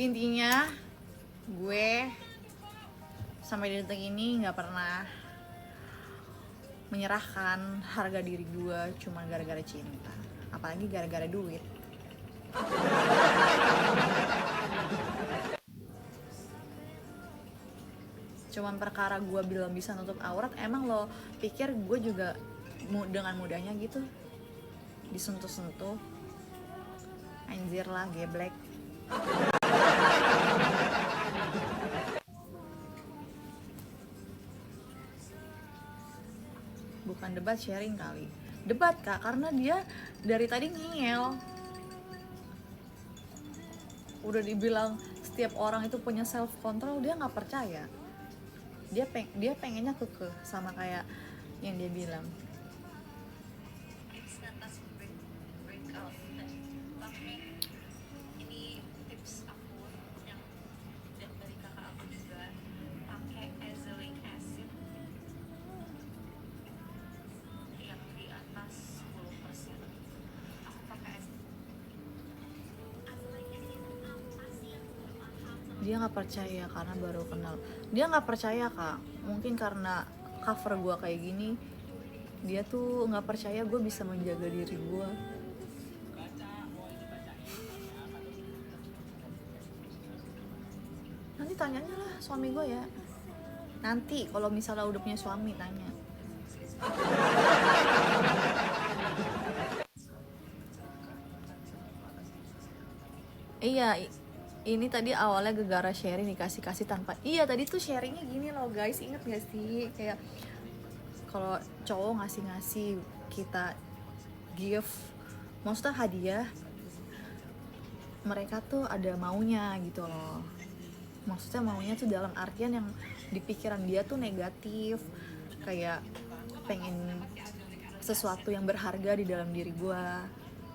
Intinya gue sampai detik ini nggak pernah menyerahkan harga diri gue cuma gara-gara cinta, apalagi gara-gara duit. Cuman perkara gue bilang bisa nutup aurat, emang lo pikir gue juga dengan mudahnya gitu disentuh-sentuh? Anjir lah, geblek. Bukan debat, sharing kali. Debat kak, karena dia dari tadi ngeyel. Udah dibilang setiap orang itu punya self control, dia nggak percaya. Dia pengennya kekeh sama kayak yang dia bilang. Dia nggak percaya karena baru kenal. Dia nggak percaya kak, mungkin karena cover gue kayak gini, dia tuh nggak percaya gue bisa menjaga diri gue. Nanti tanyanya lah suami gue ya, nanti kalau misalnya udah punya suami tanya. Iya, ini tadi awalnya gegara sharing dikasih tanpa. Iya tadi tuh sharingnya gini loh guys, inget gak sih kayak kalau cowok ngasih kita gift, maksudnya hadiah, mereka tuh ada maunya gitu loh. Maksudnya maunya tuh dalam artian yang di pikiran dia tuh negatif, kayak pengen sesuatu yang berharga di dalam diri gue,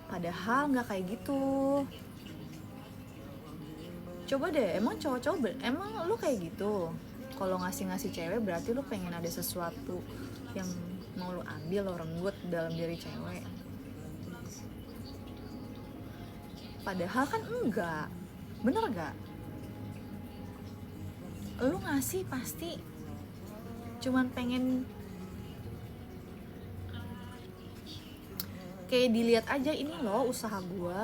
padahal nggak kayak gitu. Coba deh, emang cowok-cowok emang lu kayak gitu? Kalau ngasih cewek berarti lu pengen ada sesuatu yang mau lu ambil, lo renggut dalam diri cewek. Padahal kan enggak, bener gak? Lu ngasih pasti cuman pengen kayak dilihat aja, ini loh usaha gue,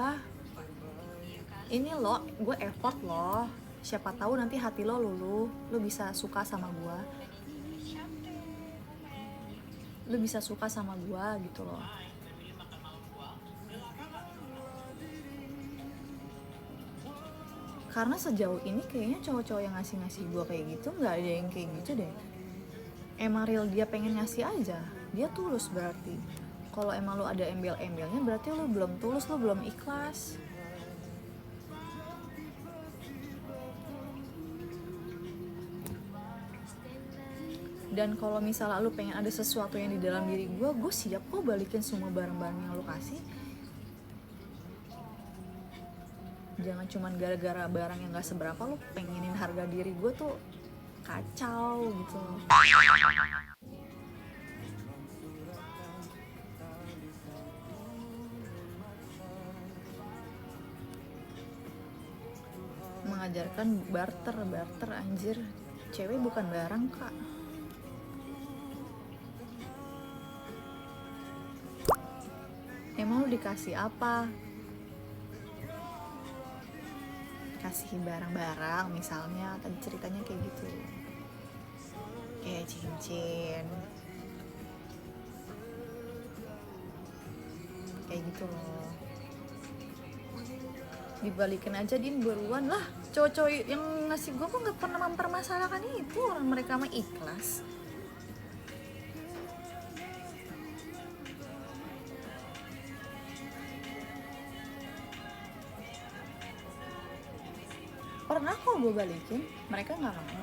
ini loh gue effort loh, siapa tahu nanti hati lo luluh, lo bisa suka sama gue, lo bisa suka sama gue gitu loh. Karena sejauh ini kayaknya cowok-cowok yang ngasih gue kayak gitu nggak ada yang kayak gitu deh. Emang real dia pengen ngasih aja, dia tulus berarti. Kalau emang lo ada embel-embelnya berarti lo belum tulus, lo belum ikhlas. Dan kalau misalnya lu pengen ada sesuatu yang di dalam diri gue siap kok balikin semua barang-barang yang lu kasih. Jangan cuman gara-gara barang yang gak seberapa lu pengenin harga diri gue tuh kacau gitu. Mengajarkan barter anjir. Cewek bukan barang kak. Emang lu dikasih apa? Kasih barang-barang misalnya, tadi ceritanya kayak gitu, kayak cincin kayak gitu loh. Dibalikin aja Din, buruan lah. Cowok-cowok yang ngasih gue kok gak pernah mempermasalahkan itu, orang mereka mah ikhlas. Pernah kok gue balikin, mereka gak mau.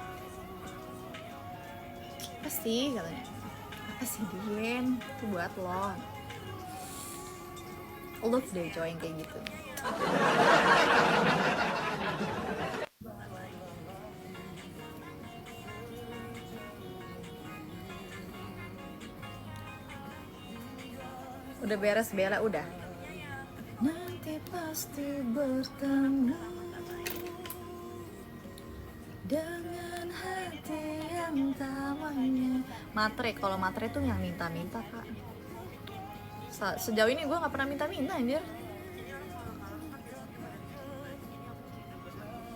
Apa sih katanya, apa sih Din, itu buat lo. Love deh cowok yang kayak gitu. Udah beres Bella, udah. Nanti pasti bertemu. dengan hati yang tamanya. Matre, kalau matre tuh yang minta-minta kak. Sejauh ini gue nggak pernah minta-minta anjir.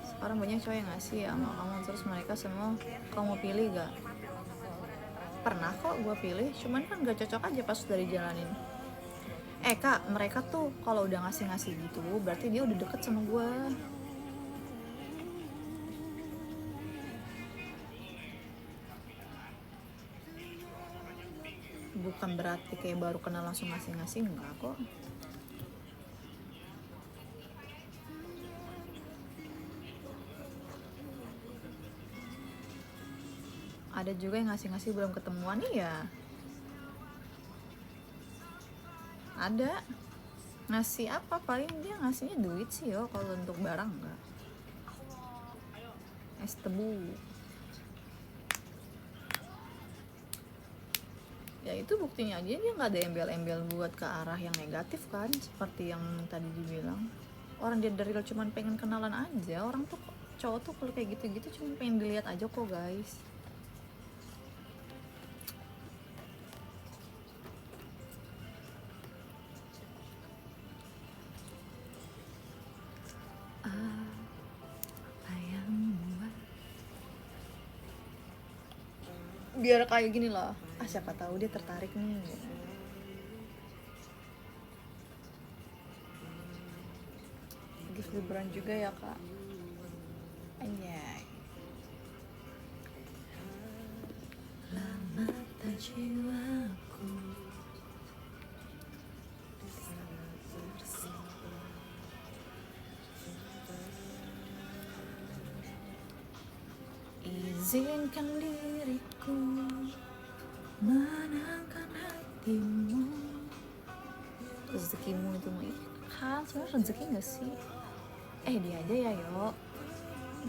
Sekarang banyak cowok yang ngasih ya sama kamu, terus mereka semua kamu pilih gak? Pernah kok gue pilih, cuman kan gak cocok aja pas udah dijalanin. Kak, mereka tuh kalau udah ngasih-ngasih gitu berarti dia udah deket sama gue. Bukan berarti kayak baru kenal langsung ngasih-ngasih, enggak kok. Ada juga yang ngasih-ngasih belum ketemuan nih ya. Ada ngasih apa, paling dia ngasihnya duit sih yo, kalau untuk barang enggak. Es tebu ya, itu buktinya aja dia nggak ada embel-embel buat ke arah yang negatif kan, seperti yang tadi dibilang. Orang dia dari cuman pengen kenalan aja. Orang tuh cowok tuh kalau kayak gitu-gitu cuma pengen dilihat aja kok guys. Apa yang membuat, biar kayak gini loh, siapa tahu dia tertarik nih. Give liburan juga ya kak. Anjay. Mata jiwaku izinkan diriku menangkan hatimu. Rezekimu itu mah kan sebenarnya rezeki gak sih? Dia aja ya yo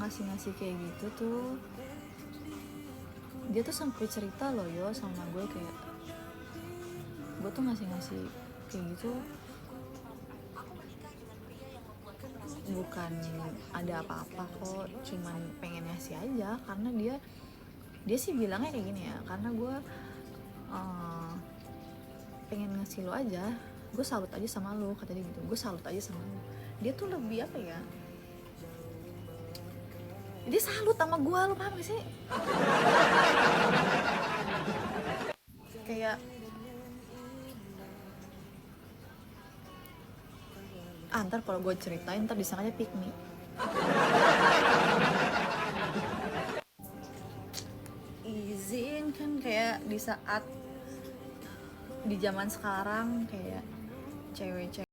ngasih-ngasih kayak gitu tuh. Dia tuh sampai cerita loh yo sama gue, kayak gue tuh ngasih-ngasih kayak gitu bukan ada apa-apa kok, cuman pengen ngasih aja. Karena dia sih bilangnya kayak gini ya, karena gue pengen ngasih lo aja, gue salut aja sama lo, kata dia gitu. Gue salut aja sama lo. Dia tuh lebih apa ya, dia salut sama gue, lo paham gak sih? Kayak ntar kalau gue ceritain ntar disangkanya pick me. Izinkan, kayak di saat di zaman sekarang kayak cewek-cewek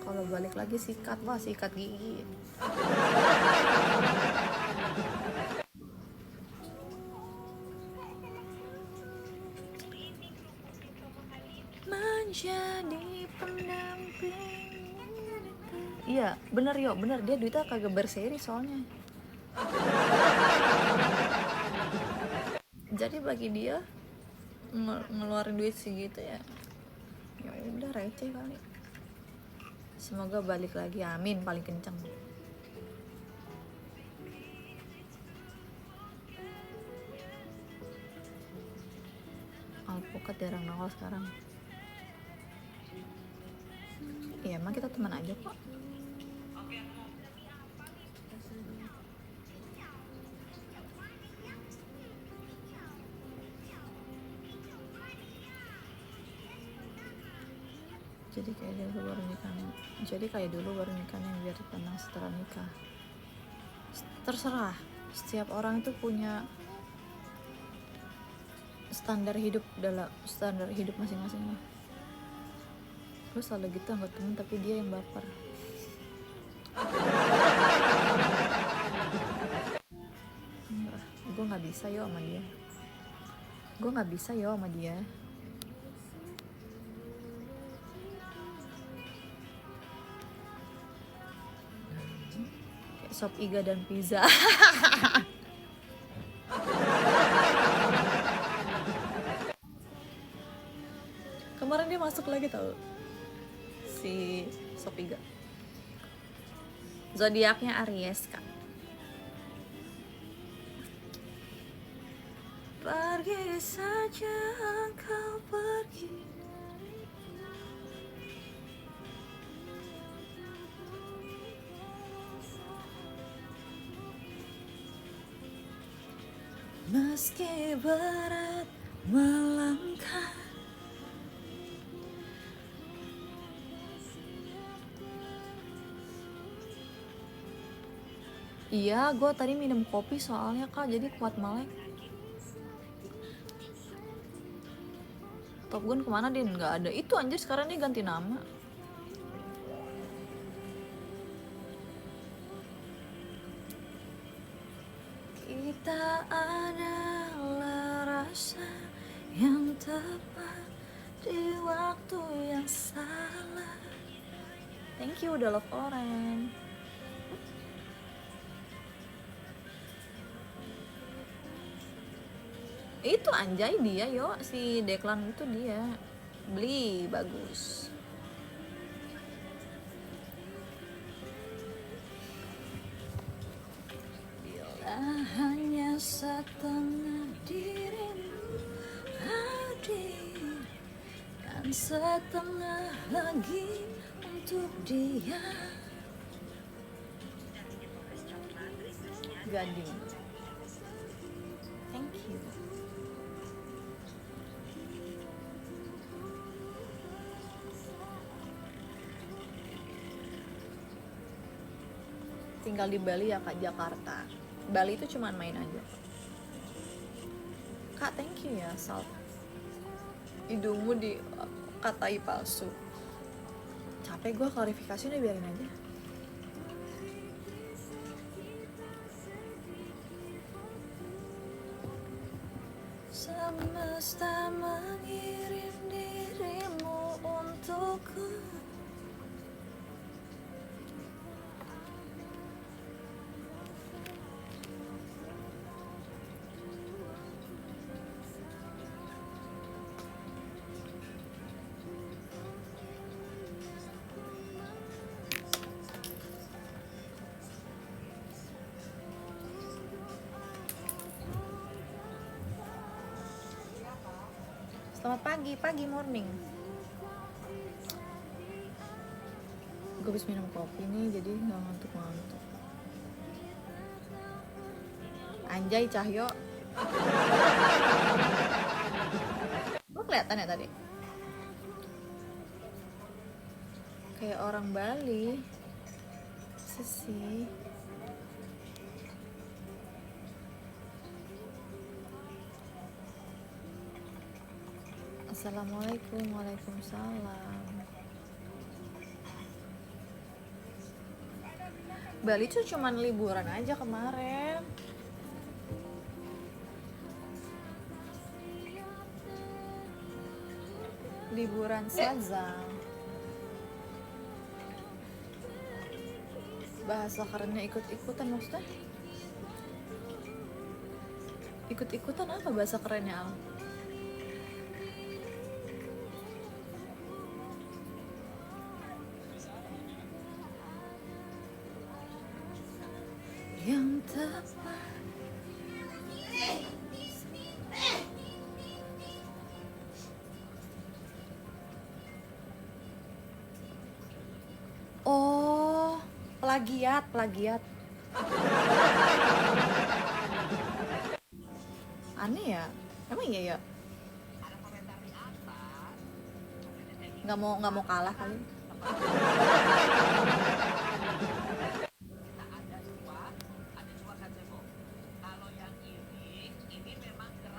kalau balik lagi sikat, wah sikat gigi. menjadi pendamping. Iya bener yo, bener, dia duitnya kagak berseri soalnya. Jadi bagi dia ngeluarin duit segitu ya udah receh kali. Semoga balik lagi, amin, paling kenceng. Alpukat jarang nongol sekarang. Ya emang kita teman aja kok. Jadi kayak dulu baru nikahnya biar tenang setelah nikah. Terserah, setiap orang itu punya standar hidup masing-masing lah. Gue selalu gitu anggap temen tapi dia yang baper. Enggak, gue nggak bisa yo sama dia. Kayak sop iga dan pizza. Kemarin dia masuk lagi tau, si sop iga. Zodiaknya Aries kak. Pergi saja engkau pergi. Meski berat melangkah. Iya, gue tadi minum kopi soalnya kak, jadi kuat melek. Top Gun kemana dia? Nggak ada. Itu anjir sekarang dia ganti nama. Kita adalah rasa yang tepat di waktu yang salah. Thank you udah love orang. Itu anjay dia yo, si Declan itu dia beli bagus. Bila hanya setengah dirimu hadir dan setengah lagi untuk dia. Gading. Thank you. Tinggal di Bali ya kak, Jakarta. Bali itu cuma main aja. Kak thank you ya Sal. Hidungmu dikatai palsu. Capek gue klarifikasi, udah biarin aja. Semesta mengirim dirimu untukku. Selamat pagi morning. Gue habis minum kopi nih, jadi nggak ngantuk. Anjay Cahyo. Gue kelihatan ya tadi? Kayak orang Bali. Sesi. Assalamualaikum, waalaikumsalam. Bali tuh cuman liburan aja kemarin. liburan saja. Bahasa kerennya ikut-ikutan, maksudnya ikut-ikutan apa bahasa kerennya, Al? Yang tepat. Oh, plagiat. Aneh ya, emang iya ya? Nggak mau kalah kali.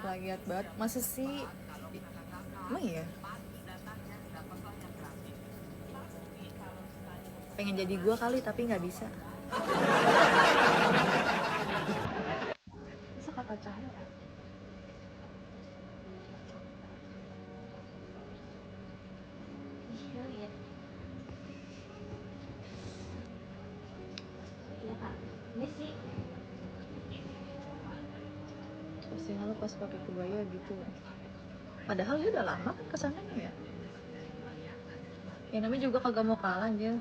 Plagiat banget, masa sih? Emang iya? Pengen jadi gua kali tapi nggak bisa. Masa kata cahaya? Iya kak, ini sih postingan lo pas pakai kebaya gitu. Padahal dia udah lama kan kesananya ya. Ya namanya juga kagak mau kalah aja.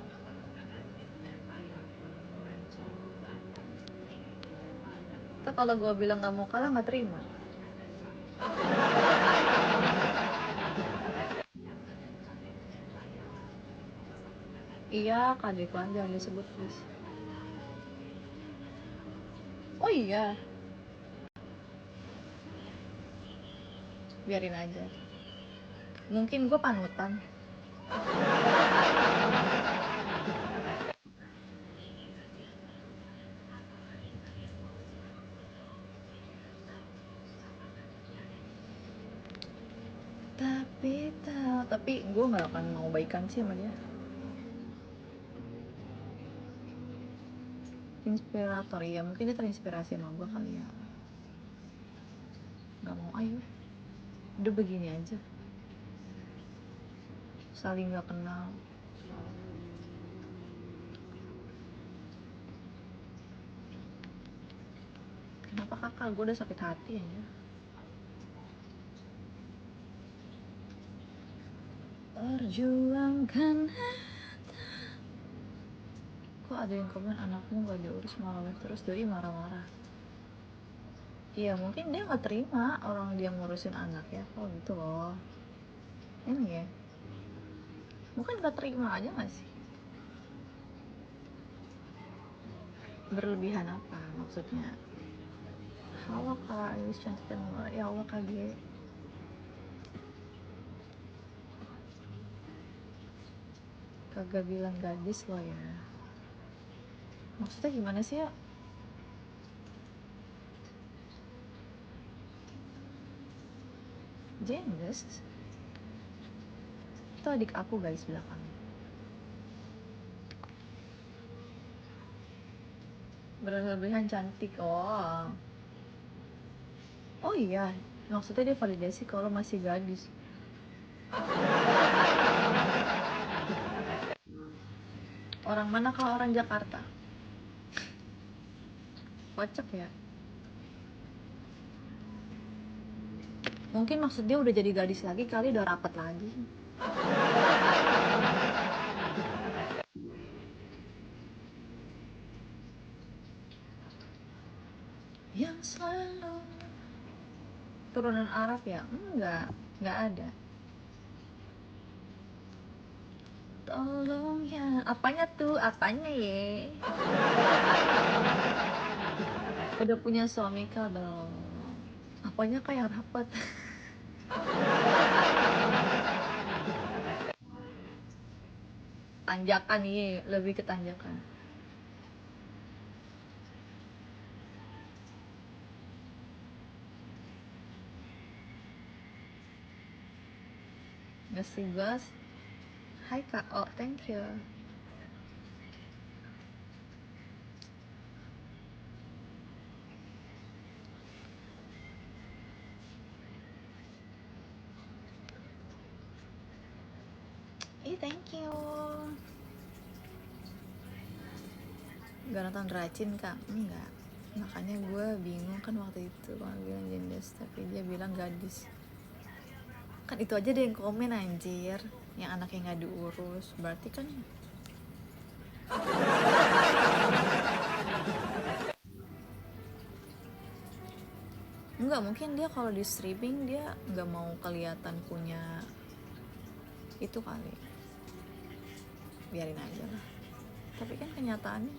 Tapi kalau gue bilang nggak mau kalah nggak terima. Iya, Kak Deklan jangan disebut please. Oh iya, biarin aja. Mungkin gue panutan. Tapi gue nggak akan mau baikan sih sama dia. Inspirator ya, mungkin dia terinspirasi sama gue kali ya. Nggak mau, ayo udah begini aja, saling nggak kenal. Kenapa kakak, gue udah sakit hati aja. Perjuangkan. Kok ada yang komen anakmu gak diurus malah terus, doi marah-marah. Iya mungkin dia nggak terima orang dia ngurusin anak ya, kalau gitu loh. Ini ya, bukan nggak terima aja nggak sih? Berlebihan apa maksudnya? Halo kak, Iris cantik dan ya Allah kak G. Kagak bilang gadis lo ya. Maksudnya gimana sih ya? Jendes itu adik aku guys belakang. Berlebihan cantik. Oh iya, maksudnya dia validasi kalau masih gadis. Orang mana kalau orang Jakarta? Kocak ya. Mungkin maksud dia udah jadi gadis lagi kali, udah rapat lagi. Yang selalu turunan Arab ya? Enggak ada. Tolong ya, apanya tuh? Apanya ya? Udah punya suami kah belum? Apanya kayak rapat? Tanjakan nih, lebih ke tanjakan. Ngasih gas. Hai kak, oh thank you. thank you. Gak nonton Racin kak? Enggak. Makanya gue bingung kan waktu itu kalau bilang jendes, tapi dia bilang gadis. Kan itu aja deh yang komen anjir, yang anaknya nggak diurus. Berarti kan enggak, mungkin dia kalau di streaming dia nggak mau kelihatan punya itu kali. Biarin aja lah. Tapi kan kenyataannya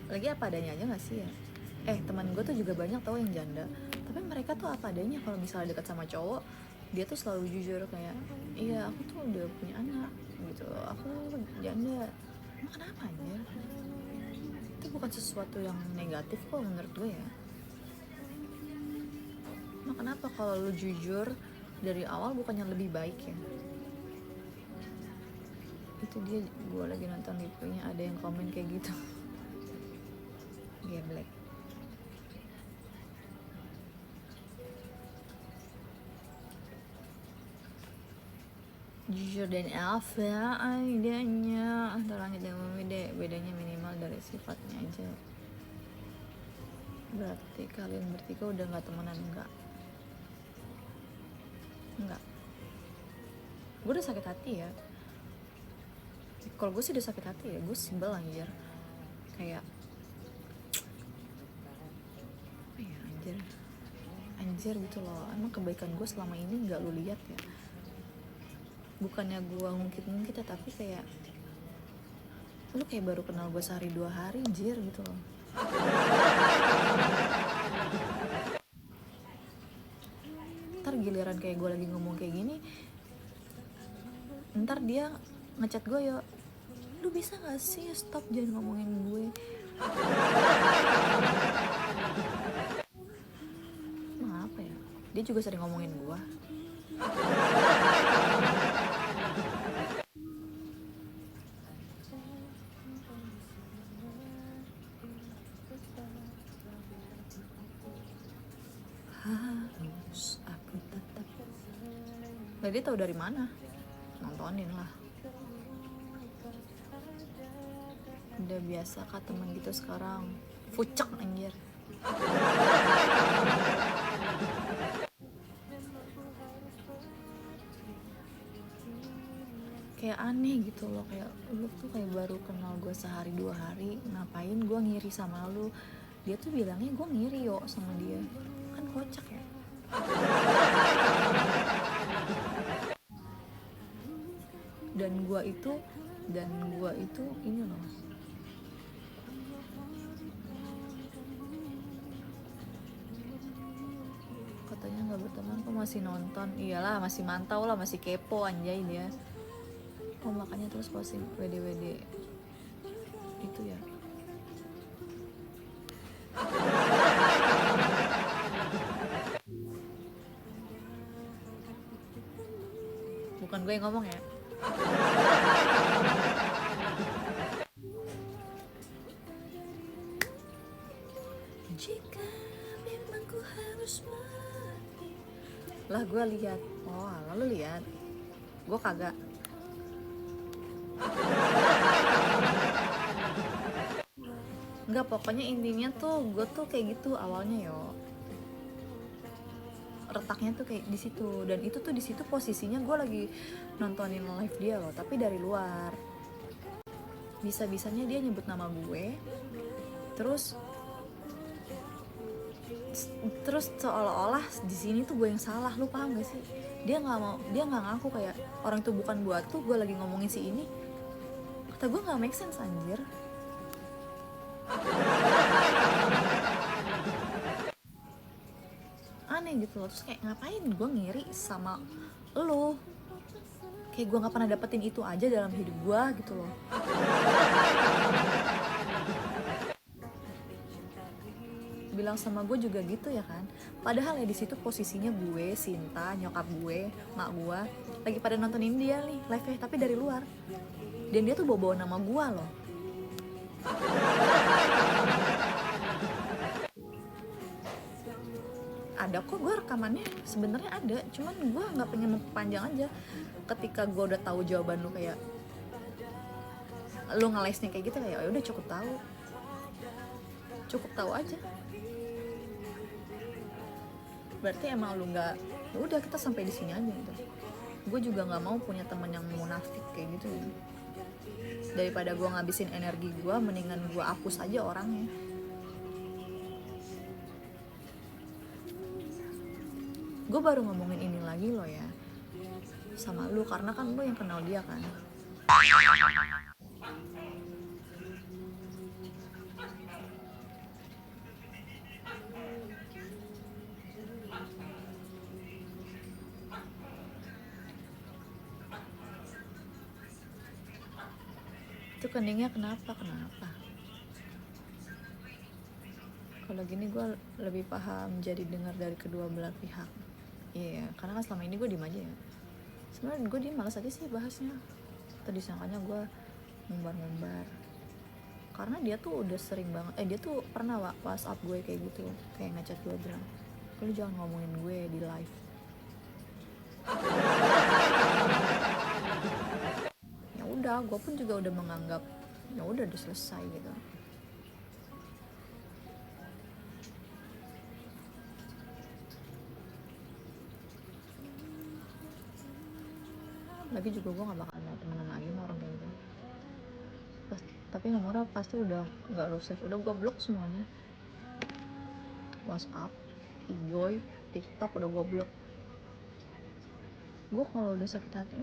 lagi apa adanya aja gak sih ya? Teman gue tuh juga banyak tau yang janda, tapi mereka tuh apa adanya. Kalau misalnya dekat sama cowok, dia tuh selalu jujur kayak, iya aku tuh udah punya anak gitu, aku janda. Emang kenapa aja? Itu bukan sesuatu yang negatif kok menurut gue ya. Emang kenapa kalau lu jujur dari awal bukannya lebih baik ya? Itu dia, gue lagi nonton videonya ada yang komen kayak gitu. Geblek. Jujur dan alpha idenya antara langit dan bumi deh, bedanya minimal dari sifatnya aja. Berarti kalian bertiga udah nggak temenan? Enggak. Gue udah sakit hati ya. Kalau gue sih udah sakit hati ya, gue sebel anjir. Kayak apa ya anjir gitu loh. Emang kebaikan gue selama ini nggak lu lihat ya? Bukannya gue ngungkit ya, tapi kayak lu kayak baru kenal gue sehari 2 hari anjir gitu loh. Ntar giliran kayak gue lagi ngomong kayak gini, ntar dia ngechat gue, ya lu bisa gak sih stop jangan ngomongin gue. Emang apa ya, dia juga sering ngomongin gue. Harus aku tetap. Nah, dia tahu dari mana? Nontonin lah. Udah biasa kak temen gitu sekarang. Fucek anjir. Kayak aneh gitu loh, kayak lu tuh kayak baru kenal gue sehari 2 hari, ngapain gue ngiri sama lu? Dia tuh bilangnya gue ngiri yo sama dia, kan kocak ya. Dan gue itu ini loh, katanya nggak berteman kok masih nonton. Iyalah masih mantau lah, masih kepo anjay dia. Oh makanya terus posting WD itu ya. Bukan gue yang ngomong ya. Jika memang ku harus mati. Lah gue lihat. Oh lalu lihat. Gue kagak. Enggak, pokoknya intinya tuh gue tuh kayak gitu awalnya yo. Retaknya tuh kayak di situ, dan itu tuh di situ posisinya gue lagi nontonin live dia loh, tapi dari luar. Bisa-bisanya dia nyebut nama gue, terus seolah-olah di sini tuh gue yang salah. Lu paham gak sih? Dia nggak ngaku kayak orang itu bukan buat tuh, gue lagi ngomongin si ini. Kata gue nggak make sense anjir. Aneh gitu loh. Terus kayak ngapain gue ngiri sama lo, kayak gue nggak pernah dapetin itu aja dalam hidup gue gitu loh. Bilang sama gue juga gitu ya kan, padahal ya di situ posisinya gue, Sinta, nyokap gue, mak gue lagi pada nontonin dia nih live-nya, tapi dari luar. Dan dia tuh bawa nama gue loh. ada kok, gue rekamannya sebenarnya ada, cuman gue nggak pengen memperpanjang aja. Ketika gue udah tahu jawaban lu, kayak lu ngelesnya kayak gitu, kayak ya udah cukup tahu aja, berarti emang lu nggak, ya udah kita sampai di sini aja gitu. Gue juga nggak mau punya teman yang munafik kayak gitu ya. Daripada gue ngabisin energi gue, mendingan gue hapus aja orangnya. Gue baru ngomongin ini lagi lo ya sama lu, karena kan lu yang kenal dia kan. Itu keningnya kenapa? Kalau gini gue lebih paham, jadi dengar dari kedua belah pihak. Iya, karena kan selama ini gue diem aja ya. Sebenarnya gue diem, malas aja sih bahasnya. Tadi sangkanya gue ngumbar-ngumbar, karena dia tuh udah sering banget, dia tuh pernah WhatsApp gue kayak gitu, kayak ngechat gue bilang, lu jangan ngomongin gue di live. Ya udah, gue pun juga udah menganggap ya udah selesai gitu. Lagi juga gue gak bakal mau temenan lagi sama orang kayak gitu. Tapi nomornya pasti udah gak lo save, udah gue blok semuanya. WhatsApp, IG, TikTok udah gue blok. Gue kalau udah sakit hati,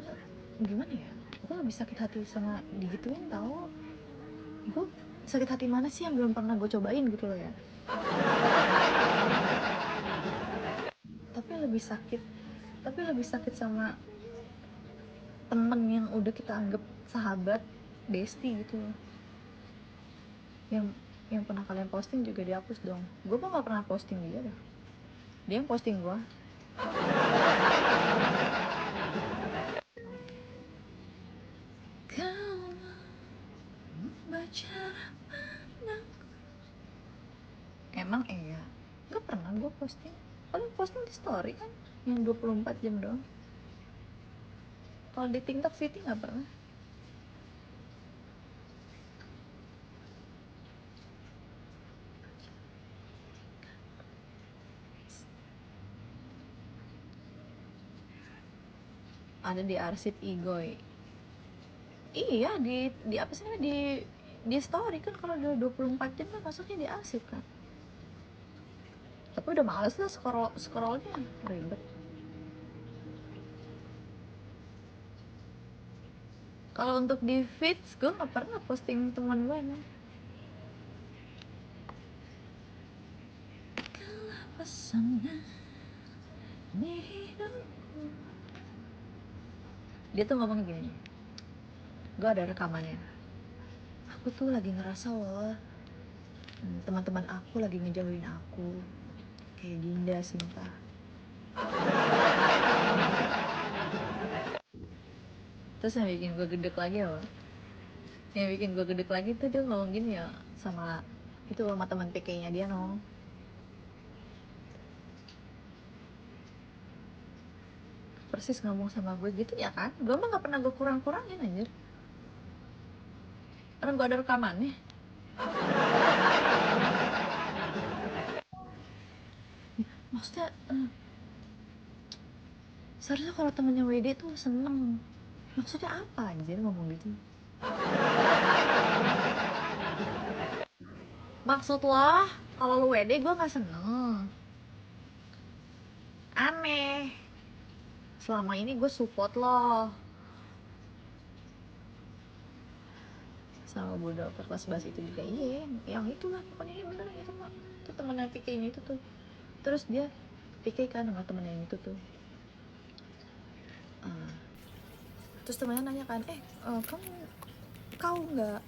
gimana ya, gue lebih sakit hati sama digituin tau. Gue sakit hati mana sih yang belum pernah gue cobain gitu loh ya. Tapi lebih sakit sama temen yang udah kita anggap sahabat, bestie gitu loh. Yang pernah kalian posting juga dihapus dong. Gue mah gak pernah posting dia dah, dia yang posting gue. Kau baca pandangku. Emang iya, gak pernah gue posting. Paling posting di story kan, yang 24 jam doang. Kalau di TikTok Siti gak pernah. Ada di arsip Igoy. Iya, di apa sih, di story kan. Kalau udah 24 jam kan masuknya di arsip kan. Tapi udah males lah scrollnya, ribet. Kalau untuk di feeds, gue gak pernah posting teman gue emang. Dia tuh ngomong gini, gue ada rekamannya, aku tuh lagi ngerasa loh, teman-teman aku lagi ngejauhin aku, kayak Dinda, Sinta. Terus yang bikin gue gedek lagi tuh dia ngomong gini ya, sama teman PK-nya dia nong. Persis ngomong sama gue gitu ya kan. Gue mah gak pernah gue kurang-kurangin anjir. Orang gue ada rekamannya. Maksudnya seharusnya kalau temennya WD tuh seneng. Maksudnya apa anjir ngomong gitu? Maksud lo kalau lu WD gue gak seneng? Aneh. Selama ini gue support lo. Sama Bulldog kelas bahas itu juga. Iya, yang itulah pokoknya. Iya bener itu mah. Itu temennya PK ini itu tuh. Terus dia PK kan sama temennya yang itu tuh. Terus temennya nanya kan, kau nggak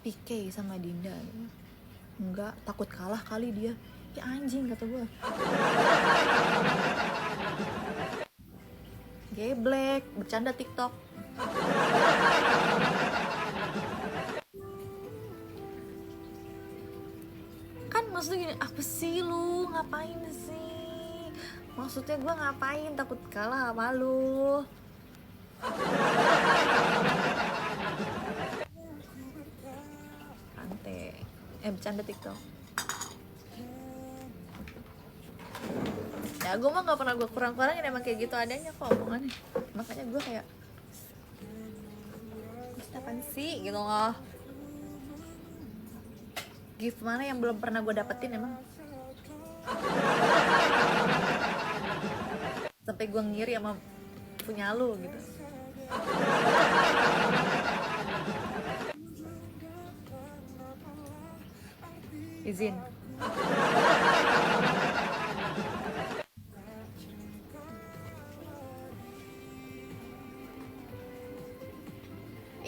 PK sama Dinda? Enggak, takut kalah kali dia. Ya anjing, kata gue. Geblek, bercanda TikTok. Kan maksudnya gini, apa sih lu, ngapain sih? Maksudnya gue ngapain takut kalah sama lu? Rantai. Bercanda TikTok. Ya gue mah gak pernah gue kurang-kurangin, emang kayak gitu adanya kok omongannya. Makanya gue kayak apaan sih gitu loh. Gift mana yang belum pernah gue dapetin emang? Sampai gue ngiri sama punya lu gitu. Izin.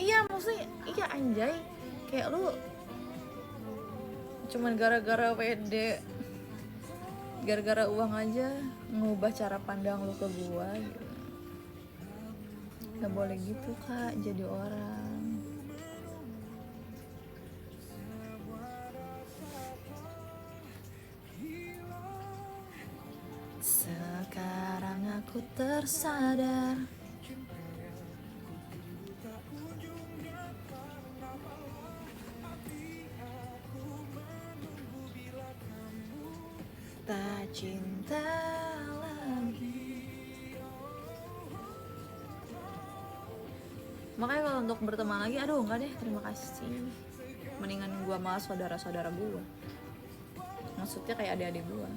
Iya maksudnya, iya anjay, kayak lu cuman gara-gara pede, gara-gara uang aja ngubah cara pandang lu ke gua gitu. Gak boleh gitu kak, jadi orang. Sekarang aku tersadar, tak cinta lagi. Makanya kalau untuk berteman lagi, aduh enggak deh, terima kasih. Mendingan gua malah saudara-saudara gua. Maksudnya kayak adik-adik gua.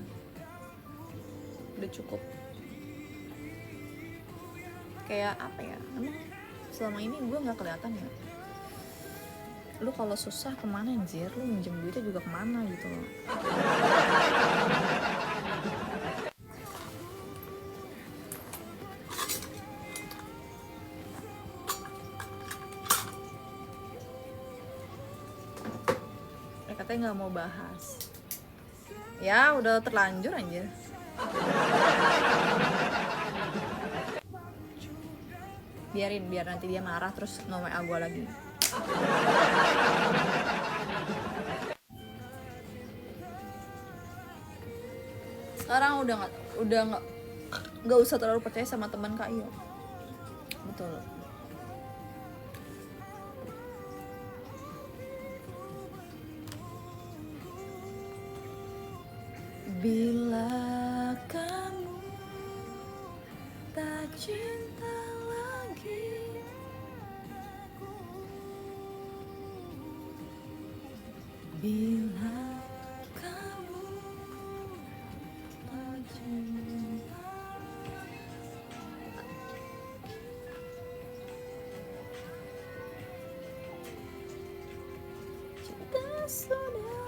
Udah cukup. Kayak apa ya? Emang selama ini gua nggak kelihatan ya. Lu kalau susah kemana anjir? Lu minjem duitnya juga kemana gitu loh. Katanya nggak mau bahas. Ya udah terlanjur anjir. Biarin, biar nanti dia marah terus nge-WA gue lagi. Sekarang udah nggak usah terlalu percaya sama teman Kak Iyo. Betul. Bila kamu tak cinta lagi, bila kamu tak cinta, cinta sudah